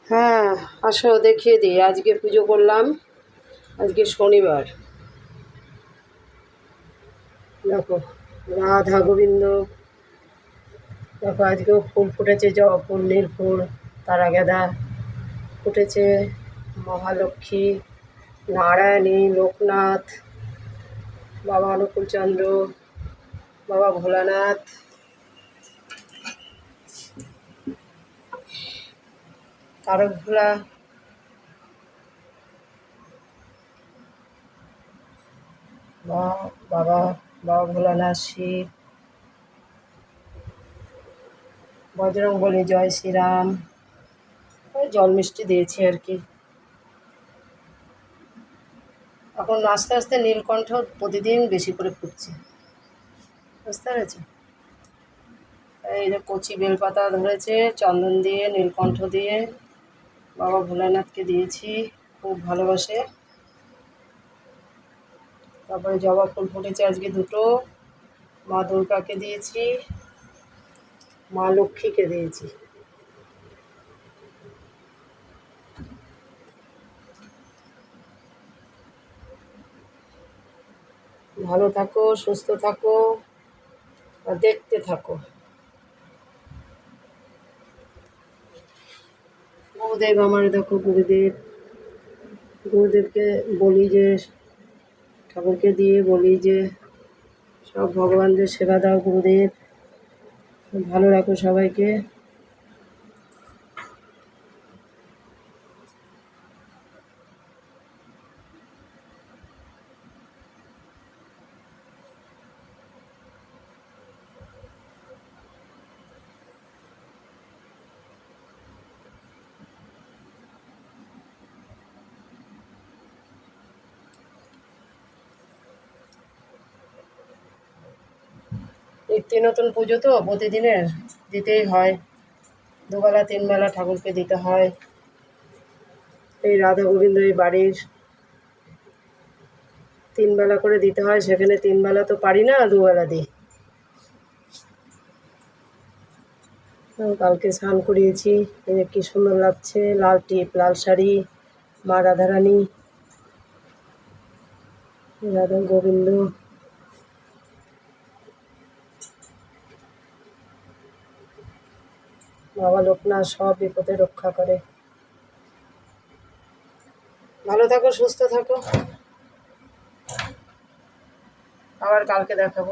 হ্যাঁ, আসো দেখিয়ে দিই। আজকে পুজো করলাম। আজকে শনিবার। দেখো, রাধা গোবিন্দ। দেখো, আজকেও ফুল ফুটেছে, জবা ফুল, নীল ফুল, তারা গাঁদা ফুটেছে। মহালক্ষ্মী, নারায়ণী, লোকনাথ, বাবা অনুকূলচন্দ্র, বাবা ভোলানাথ, তারক ভোলা, বাবা বাবা ভোলানাথ, শিব, বজরংবলী, জয় শ্রীরাম। ওই জল মিষ্টি দিয়েছি আর কি। এখন আস্তে আস্তে নীলকণ্ঠ প্রতিদিন বেশি করে ফুটছে, বুঝতে পেরেছো? এই যে কচি বেলপাতা ধরেছে, চন্দন দিয়ে, নীলকণ্ঠ দিয়ে বাবা ভোলানাথকে দিয়েছি, খুব ভালোবাসে। তারপরে জবা ফুল ফুটেছে আজকে দুটো, মা দুর্গাকে দিয়েছি, মা লক্ষ্মীকে দিয়েছি। ভালো থাকো, সুস্থ থাকো, আর দেখতে থাকো। গুরুদেব আমার, দেখো গুরুদেব, গুরুদেবকে বলি যে, ঠাকুরকে দিয়ে বলি যে সব ভগবানদের সেবা দাও গুরুদেব, ভালো রাখো সবাইকে। নিত্য নতুন পুজো তো প্রতিদিনের দিতেই হয়, দুবেলা তিনবেলা ঠাকুরকে দিতে হয়। এই রাধা গোবিন্দ এই বাড়ির তিনবেলা করে দিতে হয়, সেখানে তিনবেলা তো পারি না, দুবেলা দিই। কালকে স্নান করিয়েছি, এই যে কি সুন্দর লাগছে, লাল টিপ, লাল শাড়ি, মা রাধারানী, রাধা গোবিন্দ, বাবা লোকনাথ সব বিপদে রক্ষা করে। ভালো থাকো, সুস্থ থাকো, আবার কালকে দেখাবো।